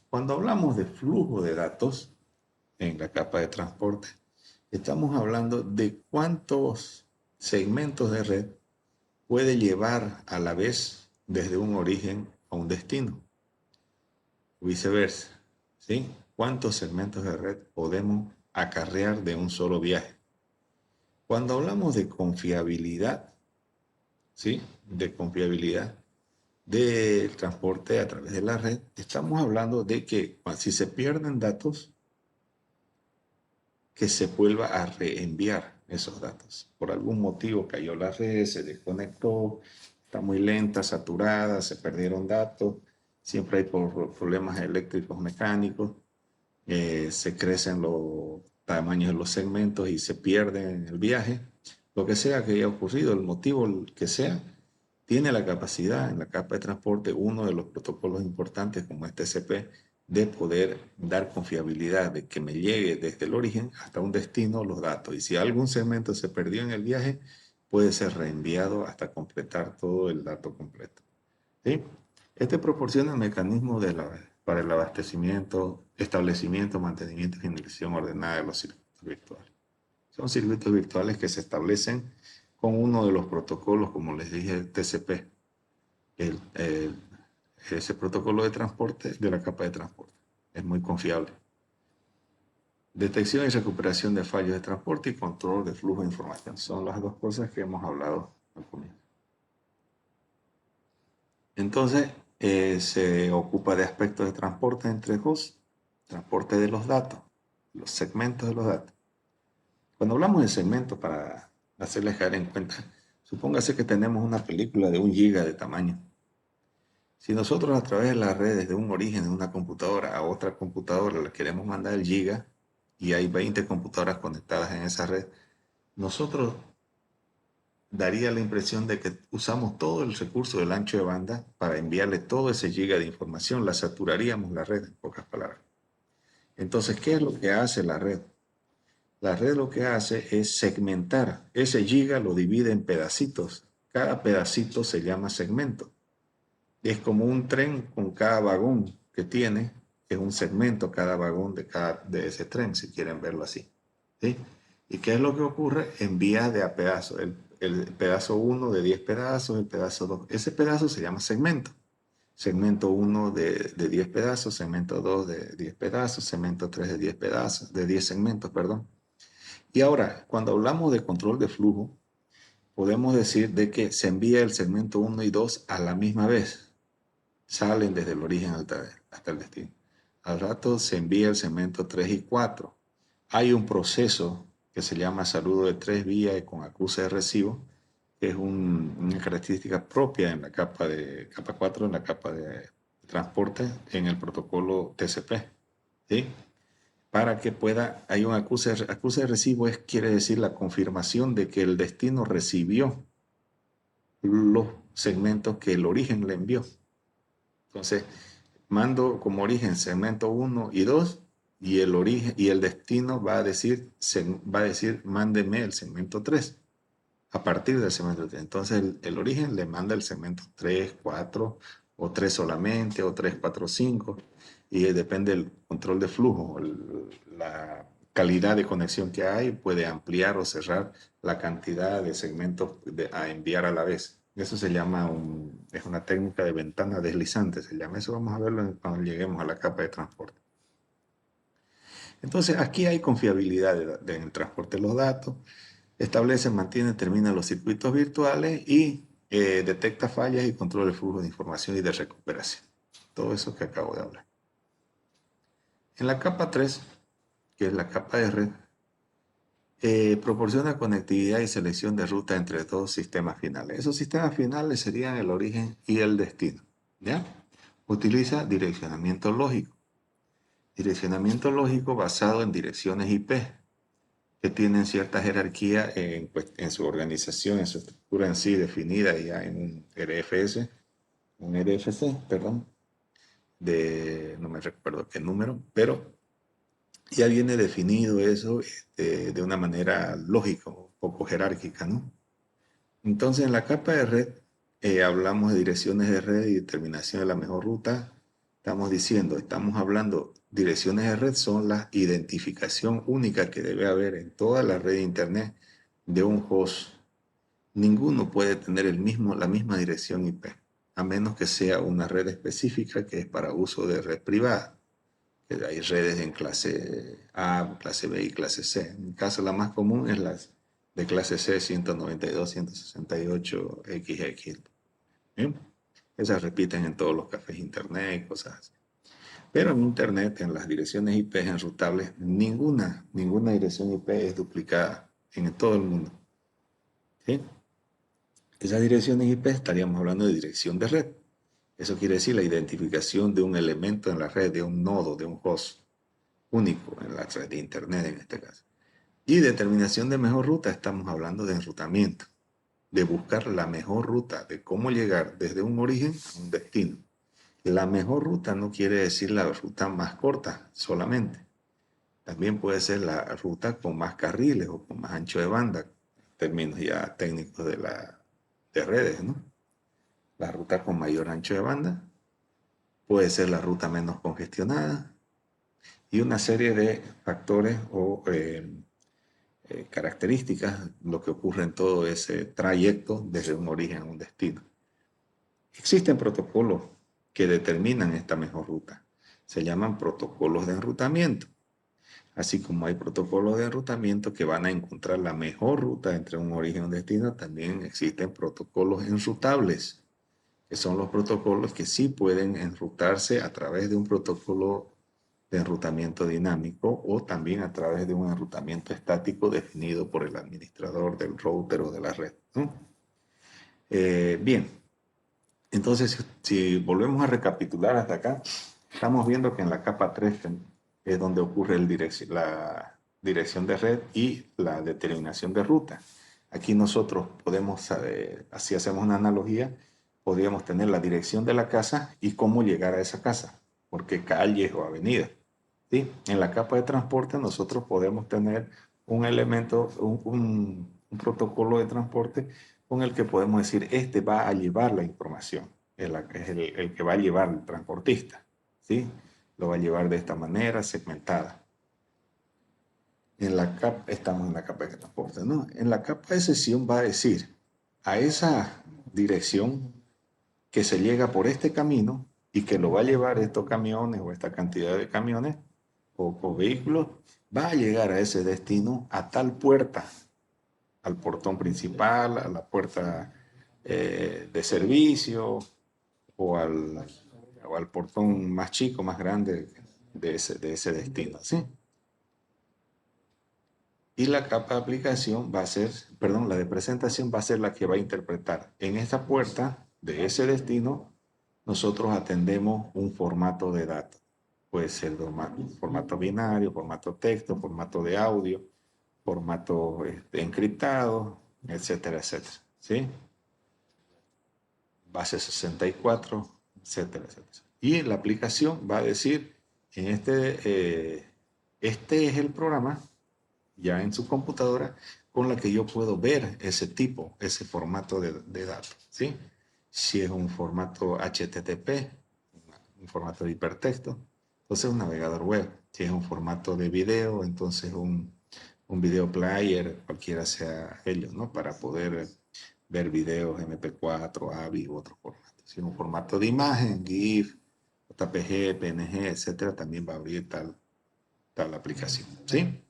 Cuando hablamos de flujo de datos en la capa de transporte, estamos hablando de cuántos segmentos de red puede llevar a la vez desde un origen a un destino. Viceversa, ¿sí? ¿Cuántos segmentos de red podemos acarrear de un solo viaje? Cuando hablamos de confiabilidad, ¿sí? De confiabilidad del transporte a través de la red, estamos hablando de que si se pierden datos, que se vuelva a reenviar esos datos. Por algún motivo cayó la red, se desconectó, está muy lenta, saturada, se perdieron datos, siempre hay problemas eléctricos mecánicos, se crecen los tamaños de los segmentos y se pierden en el viaje. Lo que sea que haya ocurrido, el motivo que sea, tiene la capacidad en la capa de transporte, uno de los protocolos importantes como este TCP, de poder dar confiabilidad, de que me llegue desde el origen hasta un destino los datos. Y si algún segmento se perdió en el viaje, puede ser reenviado hasta completar todo el dato completo. ¿Sí? Este proporciona el mecanismo para el abastecimiento, establecimiento, mantenimiento y finalización ordenada de los circuitos virtuales. Son circuitos virtuales que se establecen con uno de los protocolos, como les dije, el TCP, el, el, ese protocolo de transporte de la capa de transporte. Es muy confiable. Detección y recuperación de fallos de transporte y control de flujo de información. Son las dos cosas que hemos hablado al comienzo. Entonces, se ocupa de aspectos de transporte entre hosts, transporte de los datos, los segmentos de los datos. Cuando hablamos de segmentos, para hacerles caer en cuenta, supóngase que tenemos una película de 1 GB de tamaño. Si nosotros a través de las redes de un origen de una computadora a otra computadora le queremos mandar el giga y hay 20 computadoras conectadas en esa red, nosotros daría la impresión de que usamos todo el recurso del ancho de banda para enviarle todo ese giga de información, la saturaríamos la red, en pocas palabras. Entonces, ¿qué es lo que hace la red? La red lo que hace es segmentar. Ese giga lo divide en pedacitos. Cada pedacito se llama segmento. Es como un tren con cada vagón que tiene, es un segmento cada vagón de ese tren, si quieren verlo así. ¿Sí? ¿Y qué es lo que ocurre? Envía de a pedazos. El pedazo 1 de 10 pedazos, el pedazo 2. Ese pedazo se llama segmento. Segmento 1 de 10 pedazos, segmento 2 de 10 pedazos, segmento 3 de 10 pedazos, de 10 segmentos, perdón. Y ahora, cuando hablamos de control de flujo, podemos decir de que se envía el segmento 1 y 2 a la misma vez. Salen desde el origen hasta el destino. Al rato se envía el segmento 3 y 4. Hay un proceso que se llama saludo de 3 vías con acuse de recibo, que es una característica propia en la capa 4, en la capa de transporte, en el protocolo TCP. ¿Sí? Para que pueda, hay un acuse de recibo, quiere decir la confirmación de que el destino recibió los segmentos que el origen le envió. Entonces, mando como origen segmento 1 y 2 y el origen y el destino va a decir mándeme el segmento 3 a partir del segmento 3. Entonces, el origen le manda el segmento 3, 4 o 3 solamente o 3, 4, 5 y depende del control de flujo, la calidad de conexión que hay, puede ampliar o cerrar la cantidad de segmentos a enviar a la vez. Eso se llama, es una técnica de ventana deslizante, se llama. Eso vamos a verlo cuando lleguemos a la capa de transporte. Entonces, aquí hay confiabilidad en el transporte de los datos, establece, mantiene, termina los circuitos virtuales y detecta fallas y controla el flujo de información y de recuperación. Todo eso que acabo de hablar. En la capa 3, que es la capa de red, proporciona conectividad y selección de ruta entre dos sistemas finales. Esos sistemas finales serían el origen y el destino. ¿Ya? Utiliza direccionamiento lógico. Direccionamiento lógico basado en direcciones IP, que tienen cierta jerarquía en su organización, en su estructura en sí definida ya en un RFC, perdón, no me recuerdo qué número, pero ya viene definido eso de una manera lógica, un poco jerárquica, ¿no? Entonces, en la capa de red, hablamos de direcciones de red y determinación de la mejor ruta. Estamos hablando, direcciones de red son la identificación única que debe haber en toda la red de Internet de un host. Ninguno puede tener la misma dirección IP, a menos que sea una red específica que es para uso de red privada. Hay redes en clase A, clase B y clase C. En mi caso, la más común es de clase C 192, 168, XX. ¿Bien? Esas repiten en todos los cafés internet y cosas así. Pero en internet, en las direcciones IP enrutables, ninguna dirección IP es duplicada en todo el mundo. ¿Sí? Esas direcciones IP estaríamos hablando de dirección de red. Eso quiere decir la identificación de un elemento en la red, de un nodo, de un host único en la red de internet en este caso. Y determinación de mejor ruta, estamos hablando de enrutamiento, de buscar la mejor ruta, de cómo llegar desde un origen a un destino. La mejor ruta no quiere decir la ruta más corta solamente. También puede ser la ruta con más carriles o con más ancho de banda, en términos ya técnicos de redes, ¿no? La ruta con mayor ancho de banda puede ser la ruta menos congestionada y una serie de factores o características, lo que ocurre en todo ese trayecto desde un origen a un destino. Existen protocolos que determinan esta mejor ruta. Se llaman protocolos de enrutamiento. Así como hay protocolos de enrutamiento que van a encontrar la mejor ruta entre un origen y un destino, también existen protocolos enrutables, que son los protocolos que sí pueden enrutarse a través de un protocolo de enrutamiento dinámico o también a través de un enrutamiento estático definido por el administrador del router o de la red, ¿no? Bien, entonces si volvemos a recapitular hasta acá, estamos viendo que en la capa 3 es donde ocurre la dirección de red y la determinación de ruta. Aquí nosotros podemos, si hacemos una analogía, podríamos tener la dirección de la casa y cómo llegar a esa casa, por qué calles o avenidas. ¿Sí? En la capa de transporte nosotros podemos tener un elemento, un protocolo de transporte con el que podemos decir, este va a llevar la información, es el que va a llevar el transportista, ¿sí? Lo va a llevar de esta manera, segmentada. Estamos en la capa de transporte, ¿no? En la capa de sesión va a decir, a esa dirección que se llega por este camino y que lo va a llevar estos camiones o esta cantidad de camiones o vehículos, va a llegar a ese destino a tal puerta, al portón principal, a la puerta de servicio o al portón más chico, más grande de ese destino, ¿sí? Y la capa de aplicación va a ser, perdón, la de presentación va a ser la que va a interpretar. En esta puerta de ese destino, nosotros atendemos un formato de datos. Puede ser formato binario, formato texto, formato de audio, formato encriptado, etcétera, etcétera. ¿Sí? Base 64, etcétera, etcétera. Y la aplicación va a decir, este es el programa ya en su computadora con la que yo puedo ver ese tipo, ese formato de datos, ¿sí? Si es un formato HTTP, un formato de hipertexto, entonces un navegador web. Si es un formato de video, entonces un video player, cualquiera sea ello, ¿no? Para poder ver videos MP4, AVI u otros formatos. Si es un formato de imagen, GIF, JPG, PNG, etcétera, también va a abrir tal aplicación, ¿sí?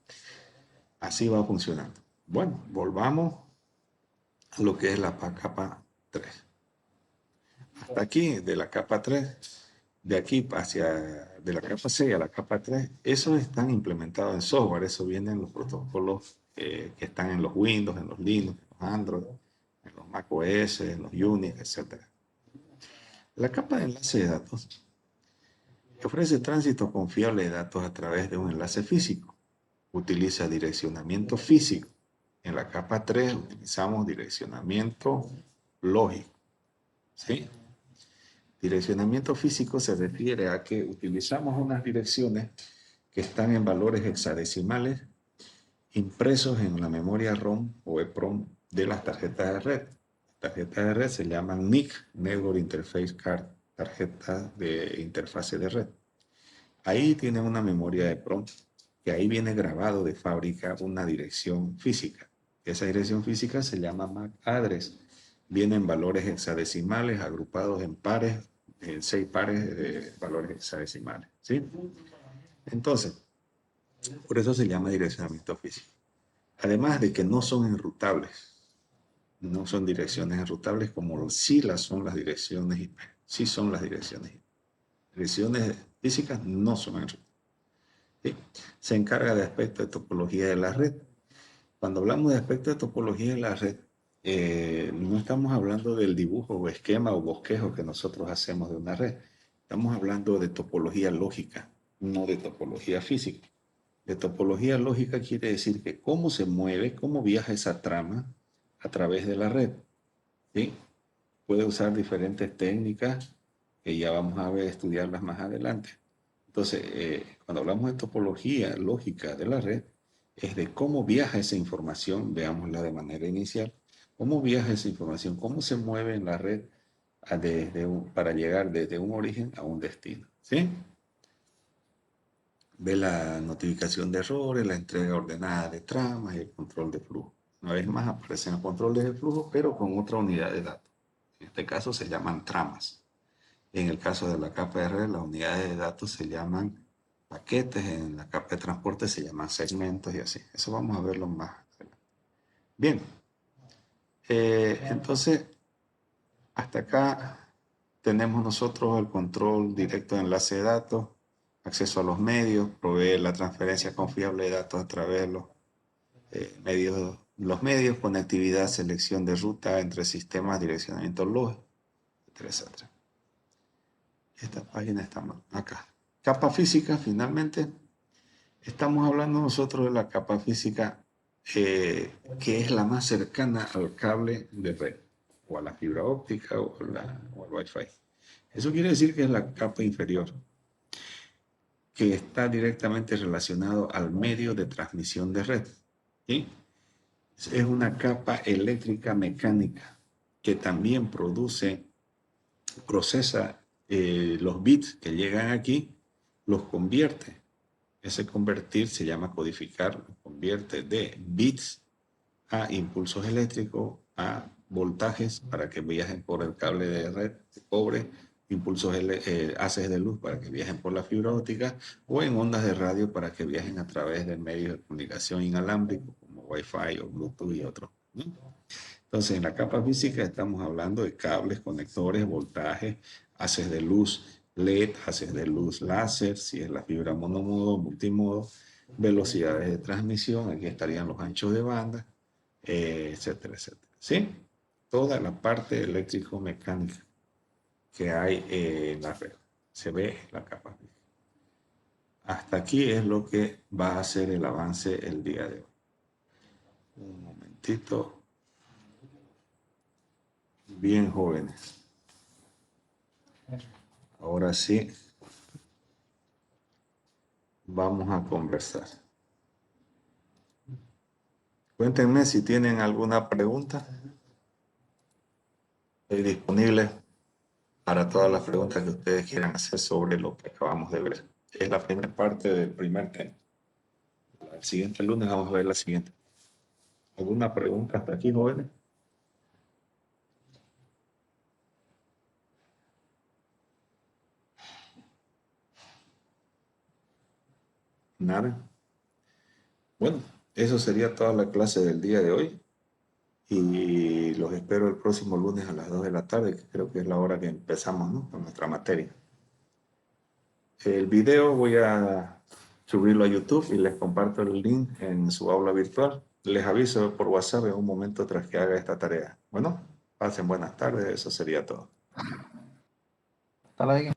Así va funcionando. Bueno, volvamos a lo que es la capa 3. Hasta aquí, de la capa 3, de aquí de la capa 6 a la capa 3, eso están implementados en software, eso viene en los protocolos que están en los Windows, en los Linux, en los Android, en los Mac OS, en los Unix, etc. La capa de enlace de datos ofrece tránsito confiable de datos a través de un enlace físico. Utiliza direccionamiento físico. En la capa 3 utilizamos direccionamiento lógico. ¿Sí? Direccionamiento físico se refiere a que utilizamos unas direcciones que están en valores hexadecimales impresos en la memoria ROM o EPROM de las tarjetas de red. Las tarjetas de red se llaman NIC, Network Interface Card, tarjetas de interfase de red. Ahí tienen una memoria EPROM que ahí viene grabado de fábrica una dirección física. Esa dirección física se llama MAC address. Vienen valores hexadecimales agrupados en pares, en 6 pares de valores hexadecimales, ¿sí? Entonces, por eso se llama direccionamiento físico. Además de que no son enrutables, no son direcciones enrutables como sí las son las direcciones IP. Sí son las direcciones IP. Direcciones físicas no son enrutables. ¿Sí? Se encarga de aspectos de topología de la red. Cuando hablamos de aspectos de topología de la red, no estamos hablando del dibujo o esquema o bosquejo que nosotros hacemos de una red. Estamos hablando de topología lógica, no de topología física. De topología lógica quiere decir que cómo se mueve, cómo viaja esa trama a través de la red. ¿Sí? Puede usar diferentes técnicas que ya vamos a ver, estudiarlas más adelante. Entonces, cuando hablamos de topología lógica de la red, es de cómo viaja esa información, veámosla de manera inicial, cómo viaja esa información, cómo se mueve en la red para llegar desde un origen a un destino. ¿Sí? Ve la notificación de errores, la entrega ordenada de tramas y el control de flujo. Una vez más aparecen controles de flujo, pero con otra unidad de datos. En este caso se llaman tramas. En el caso de la capa de red, las unidades de datos se llaman paquetes, en la capa de transporte se llaman segmentos y así. Eso vamos a verlo más adelante. Bien, entonces hasta acá tenemos nosotros el control directo de enlace de datos, acceso a los medios, provee la transferencia confiable de datos a través de los medios, conectividad, selección de ruta entre sistemas, direccionamiento lógico, etcétera. Esta página está acá. Capa física, finalmente, estamos hablando nosotros de la capa física que es la más cercana al cable de red, o a la fibra óptica o al Wi-Fi. Eso quiere decir que es la capa inferior, que está directamente relacionado al medio de transmisión de red. ¿Sí? Es una capa eléctrica mecánica que también procesa los bits que llegan aquí, los convierte. Ese convertir se llama codificar, convierte de bits a impulsos eléctricos, a voltajes para que viajen por el cable de red de cobre, impulsos haces de luz para que viajen por la fibra óptica o en ondas de radio para que viajen a través de medios de comunicación inalámbricos como Wi-Fi o Bluetooth y otros. ¿No? Entonces, en la capa física estamos hablando de cables, conectores, voltajes, haces de luz LED, haces de luz láser, si es la fibra monomodo, multimodo, velocidades de transmisión, aquí estarían los anchos de banda, etcétera, etcétera. ¿Sí? Toda la parte eléctrico-mecánica que hay en la red. Se ve en la capa física. Hasta aquí es lo que va a ser el avance el día de hoy. Un momentito. Bien, jóvenes. Ahora sí, vamos a conversar. Cuéntenme si tienen alguna pregunta. Estoy disponible para todas las preguntas que ustedes quieran hacer sobre lo que acabamos de ver. Es la primera parte del primer tema. El siguiente lunes vamos a ver la siguiente. ¿Alguna pregunta hasta aquí, jóvenes? Nada. Bueno, eso sería toda la clase del día de hoy. Y los espero el próximo lunes a las 2 de la tarde, que creo que es la hora que empezamos, ¿no?, con nuestra materia. El video voy a subirlo a YouTube y les comparto el link en su aula virtual. Les aviso por WhatsApp en un momento tras que haga esta tarea. Bueno, pasen buenas tardes, eso sería todo. Hasta luego.